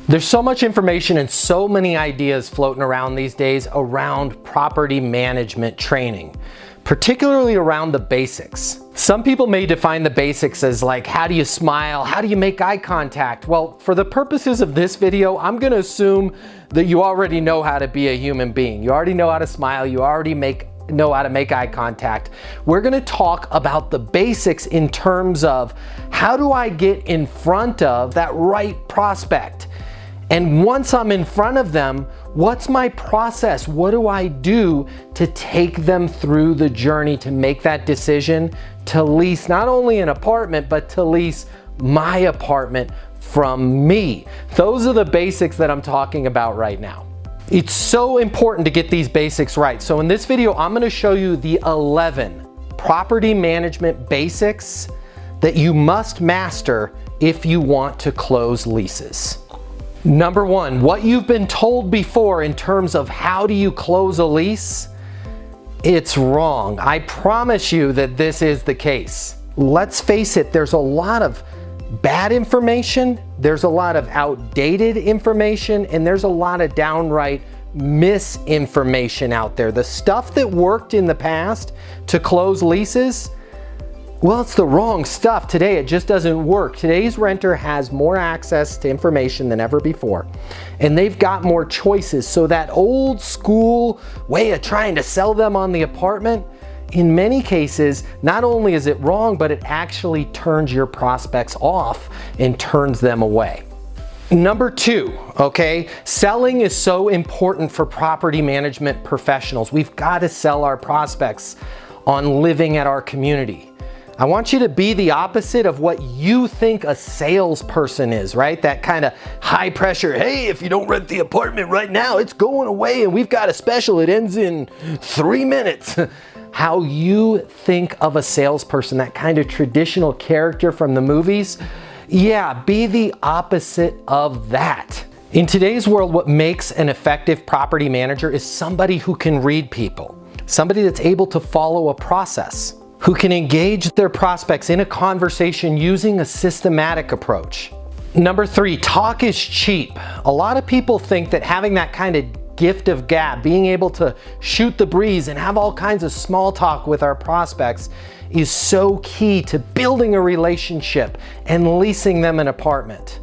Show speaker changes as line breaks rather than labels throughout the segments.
There's so much information and so many ideas floating around these days around property management training, particularly around the basics. Some people may define the basics as like, how do you smile? How do you make eye contact? Well, for the purposes of this video, I'm gonna assume that you already know how to be a human being. You already know how to smile. You already know how to make eye contact. We're gonna talk about the basics in terms of how do I get in front of that right prospect? And once I'm in front of them, what's my process? What do I do to take them through the journey to make that decision to lease not only an apartment, but to lease my apartment from me? Those are the basics that I'm talking about right now. It's so important to get these basics right. So in this video, I'm gonna show you the 11 property management basics that you must master if you want to close leases. Number one, what you've been told before in terms of how do you close a lease, it's wrong. I promise you that this is the case. Let's face it, there's a lot of bad information, there's a lot of outdated information, and there's a lot of downright misinformation out there. The stuff that worked in the past to close leases, well, it's the wrong stuff today. It just doesn't work. Today's renter has more access to information than ever before, and they've got more choices. So that old school way of trying to sell them on the apartment, in many cases, not only is it wrong, but it actually turns your prospects off and turns them away. Number two, okay, selling is so important for property management professionals. We've got to sell our prospects on living at our community. I want you to be the opposite of what you think a salesperson is, right? That kind of high pressure, hey, if you don't rent the apartment right now, it's going away and we've got a special, it ends in 3 minutes. How you think of a salesperson, that kind of traditional character from the movies, yeah, be the opposite of that. In today's world, what makes an effective property manager is somebody who can read people, somebody that's able to follow a process, who can engage their prospects in a conversation using a systematic approach. Number three, talk is cheap. A lot of people think that having that kind of gift of gab, being able to shoot the breeze and have all kinds of small talk with our prospects is so key to building a relationship and leasing them an apartment.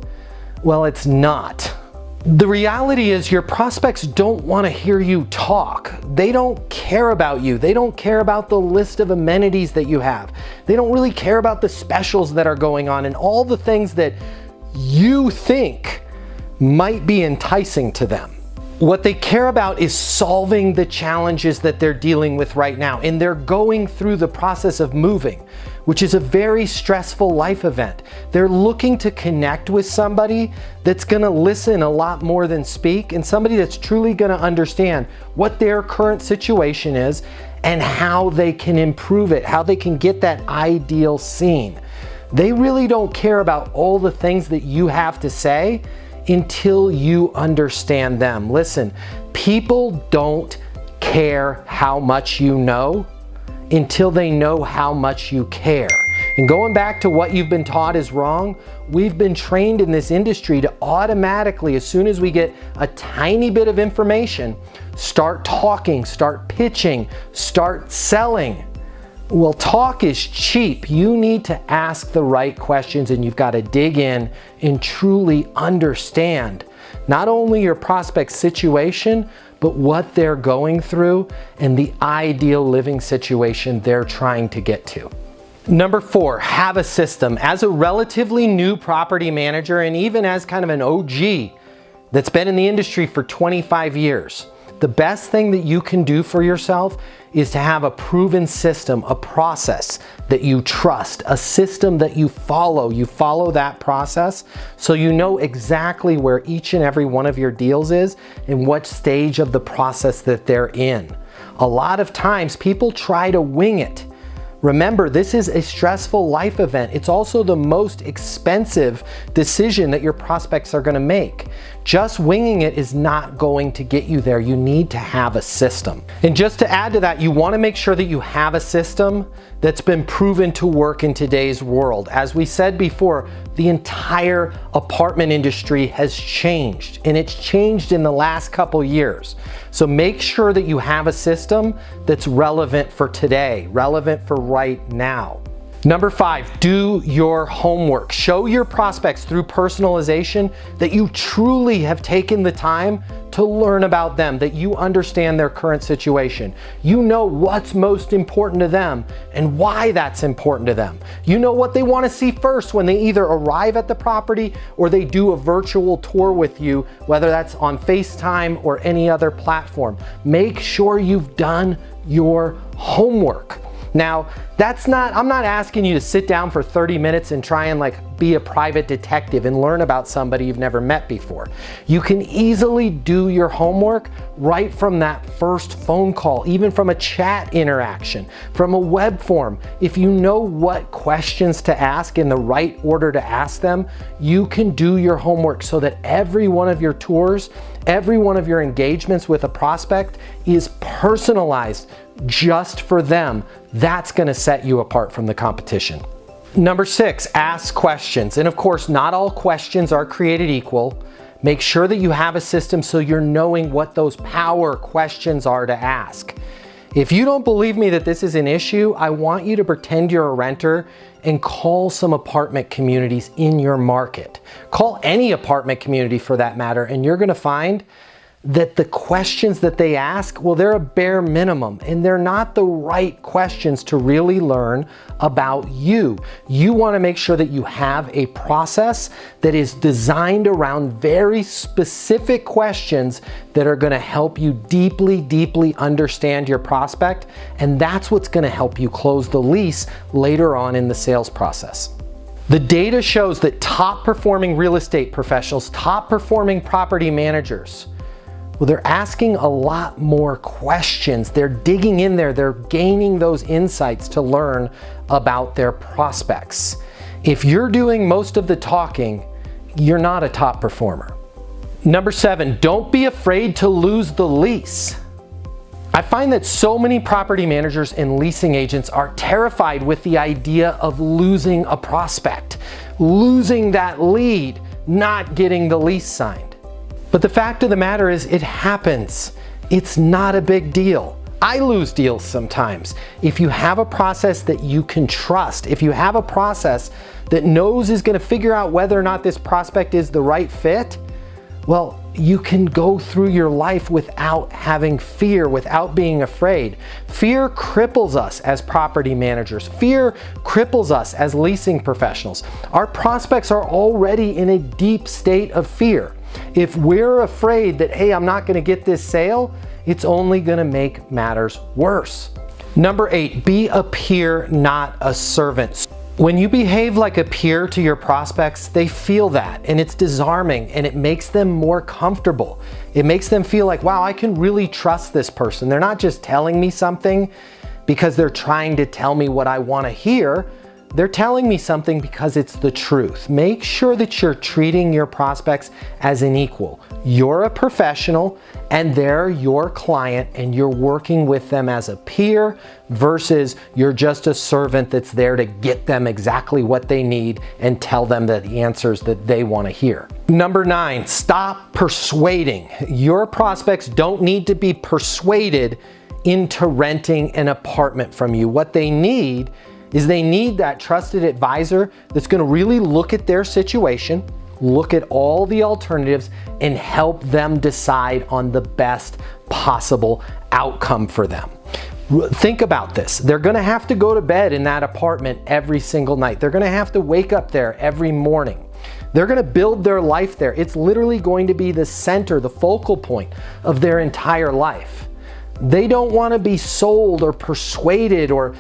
Well, it's not. The reality is your prospects don't want to hear you talk. They don't care about you. They don't care about the list of amenities that you have. They don't really care about the specials that are going on and all the things that you think might be enticing to them. What they care about is solving the challenges that they're dealing with right now, and they're going through the process of moving, which is a very stressful life event. They're looking to connect with somebody that's gonna listen a lot more than speak, and somebody that's truly gonna understand what their current situation is and how they can improve it, how they can get that ideal scene. They really don't care about all the things that you have to say until you understand them. Listen, people don't care how much you know until they know how much you care. And going back to what you've been taught is wrong, we've been trained in this industry to automatically, as soon as we get a tiny bit of information, start talking, start pitching, start selling. Well, talk is cheap. You need to ask the right questions, and you've got to dig in and truly understand not only your prospect's situation, but what they're going through and the ideal living situation they're trying to get to. Number four, have a system. As a relatively new property manager, and even as kind of an OG that's been in the industry for 25 years, the best thing that you can do for yourself is to have a proven system, a process that you trust, a system that you follow. You follow that process so you know exactly where each and every one of your deals is and what stage of the process that they're in. A lot of times people try to wing it, Remember, this is a stressful life event. It's also the most expensive decision that your prospects are going to make. Just winging it is not going to get you there. You need to have a system. And just to add to that, you want to make sure that you have a system that's been proven to work in today's world. As we said before, the entire apartment industry has changed, and it's changed in the last couple years. So make sure that you have a system that's relevant for today, relevant for right now. Number 5, do your homework. Show your prospects through personalization that you truly have taken the time to learn about them, that you understand their current situation. You know what's most important to them and why that's important to them. You know what they want to see first when they either arrive at the property or they do a virtual tour with you, whether that's on FaceTime or any other platform. Make sure you've done your homework. Now, I'm not asking you to sit down for 30 minutes and try and be a private detective and learn about somebody you've never met before. You can easily do your homework right from that first phone call, even from a chat interaction, from a web form. If you know what questions to ask in the right order to ask them, you can do your homework so that every one of your tours, every one of your engagements with a prospect is personalized just for them. That's going to set you apart from the competition. Number 6, ask questions. And of course, not all questions are created equal. Make sure that you have a system so you're knowing what those power questions are to ask. If you don't believe me that this is an issue, I want you to pretend you're a renter and call some apartment communities in your market. Call any apartment community for that matter, and you're going to find that the questions that they ask, well, they're a bare minimum and they're not the right questions to really learn about you. You want to make sure that you have a process that is designed around very specific questions that are going to help you deeply, deeply understand your prospect. And that's what's going to help you close the lease later on in the sales process. The data shows that top performing real estate professionals, top performing property managers, well, they're asking a lot more questions. They're digging in there. They're gaining those insights to learn about their prospects. If you're doing most of the talking, you're not a top performer. Number 7, don't be afraid to lose the lease. I find that so many property managers and leasing agents are terrified with the idea of losing a prospect, losing that lead, not getting the lease signed. But the fact of the matter is, it happens. It's not a big deal. I lose deals sometimes. If you have a process that you can trust, if you have a process that knows is going to figure out whether or not this prospect is the right fit, well, you can go through your life without having fear, without being afraid. Fear cripples us as property managers. Fear cripples us as leasing professionals. Our prospects are already in a deep state of fear. If we're afraid that, hey, I'm not going to get this sale, it's only going to make matters worse. Number 8, be a peer, not a servant. When you behave like a peer to your prospects, they feel that, and it's disarming, and it makes them more comfortable. It makes them feel like, wow, I can really trust this person. They're not just telling me something because they're trying to tell me what I want to hear. They're telling me something because it's the truth. Make sure that you're treating your prospects as an equal. You're a professional and they're your client, and you're working with them as a peer versus you're just a servant that's there to get them exactly what they need and tell them the answers that they want to hear. Number 9, stop persuading. Your prospects don't need to be persuaded into renting an apartment from you. What they need is they need that trusted advisor that's going to really look at their situation, look at all the alternatives, and help them decide on the best possible outcome for them. Think about this. They're going to have to go to bed in that apartment every single night. They're going to have to wake up there every morning. They're going to build their life there. It's literally going to be the center, the focal point of their entire life. They don't want to be sold or persuaded or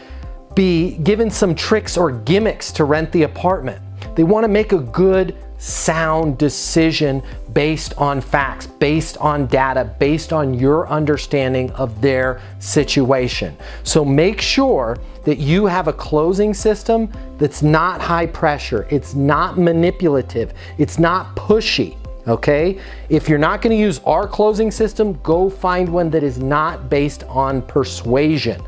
be given some tricks or gimmicks to rent the apartment. They want to make a good, sound decision based on facts, based on data, based on your understanding of their situation. So make sure that you have a closing system that's not high pressure, it's not manipulative, it's not pushy. Okay? If you're not going to use our closing system, go find one that is not based on persuasion.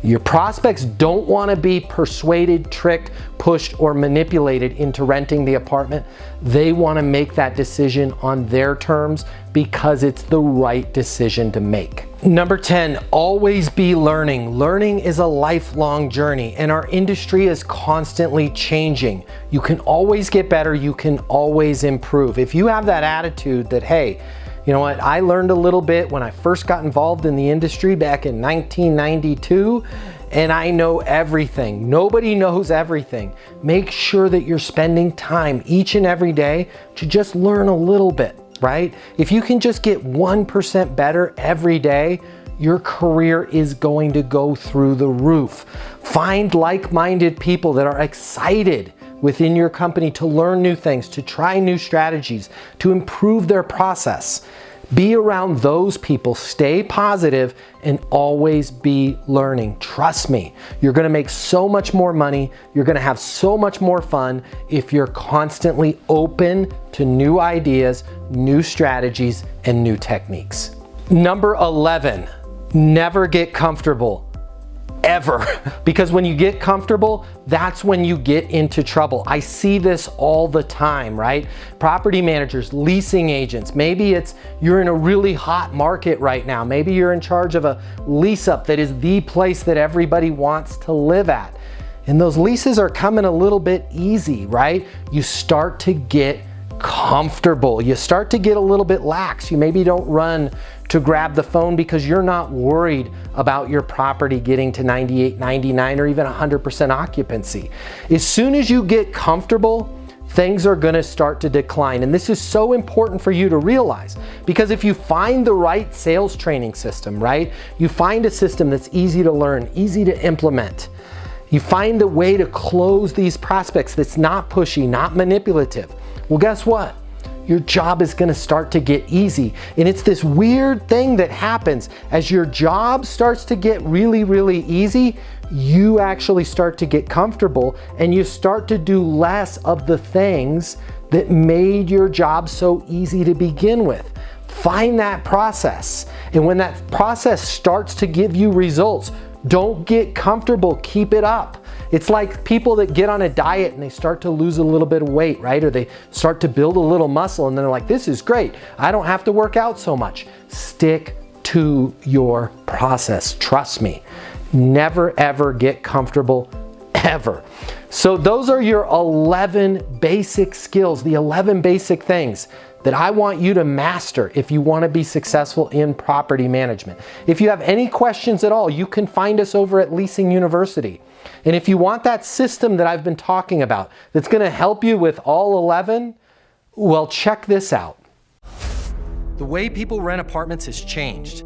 Your prospects don't want to be persuaded, tricked, pushed, or manipulated into renting the apartment. They want to make that decision on their terms because it's the right decision to make. Number 10, always be learning. Learning is a lifelong journey, and our industry is constantly changing. You can always get better, you can always improve. If you have that attitude that, hey, you know what, I learned a little bit when I first got involved in the industry back in 1992, and I know everything. Nobody knows everything. Make sure that you're spending time each and every day to just learn a little bit, right? If you can just get 1% better every day, your career is going to go through the roof. Find like-minded people that are excited within your company to learn new things, to try new strategies, to improve their process. Be around those people, stay positive, and always be learning. Trust me, you're gonna make so much more money, you're gonna have so much more fun if you're constantly open to new ideas, new strategies, and new techniques. Number 11, never get comfortable. Ever. Because when you get comfortable, that's when you get into trouble. I see this all the time, right? Property managers, leasing agents, maybe it's you're in a really hot market right now. Maybe you're in charge of a lease up that is the place that everybody wants to live at. And those leases are coming a little bit easy, right? You start to get comfortable. You start to get a little bit lax. You maybe don't run to grab the phone because you're not worried about your property getting to 98, 99, or even 100% occupancy. As soon as you get comfortable, things are going to start to decline. And this is so important for you to realize, because if you find the right sales training system, right? You find a system that's easy to learn, easy to implement. You find a way to close these prospects that's not pushy, not manipulative. Well, guess what? Your job is going to start to get easy. And it's this weird thing that happens as your job starts to get really, really easy. You actually start to get comfortable and you start to do less of the things that made your job so easy to begin with. Find that process. And when that process starts to give you results, don't get comfortable, keep it up. It's like people that get on a diet and they start to lose a little bit of weight, right? Or they start to build a little muscle and they're like, this is great. I don't have to work out so much. Stick to your process. Trust me. Never ever get comfortable, ever. So those are your 11 basic skills, the 11 basic things that I want you to master if you want to be successful in property management. If you have any questions at all, you can find us over at Leasing University. And if you want that system that I've been talking about that's going to help you with all 11, well, check this out. The way people rent apartments has changed.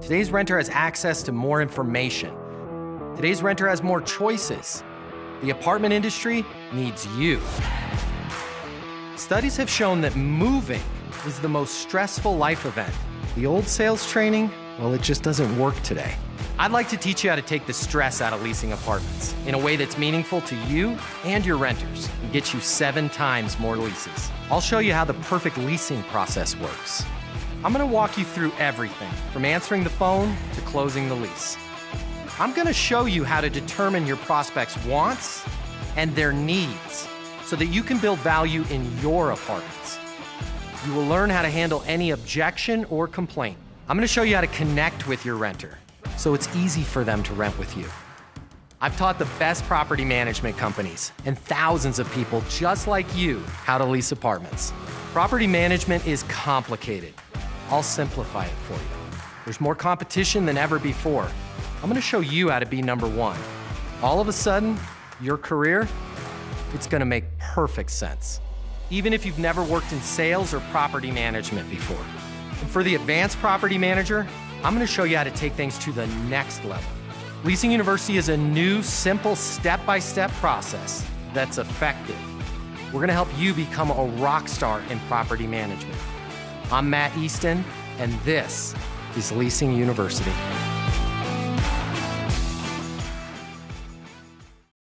Today's renter has access to more information. Today's renter has more choices. The apartment industry needs you. Studies have shown that moving is the most stressful life event. The old sales training, well, it just doesn't work today. I'd like to teach you how to take the stress out of leasing apartments in a way that's meaningful to you and your renters and get you 7 times more leases. I'll show you how the perfect leasing process works. I'm going to walk you through everything from answering the phone to closing the lease. I'm going to show you how to determine your prospects' wants and their needs so that you can build value in your apartments. You will learn how to handle any objection or complaint. I'm going to show you how to connect with your renter so it's easy for them to rent with you. I've taught the best property management companies and thousands of people just like you how to lease apartments. Property management is complicated. I'll simplify it for you. There's more competition than ever before. I'm going to show you how to be number one. All of a sudden, your career, it's going to make perfect sense, even if you've never worked in sales or property management before. And for the advanced property manager, I'm going to show you how to take things to the next level. Leasing University is a new, simple, step-by-step process that's effective. We're gonna help you become a rock star in property management. I'm Matt Easton, and this is Leasing University.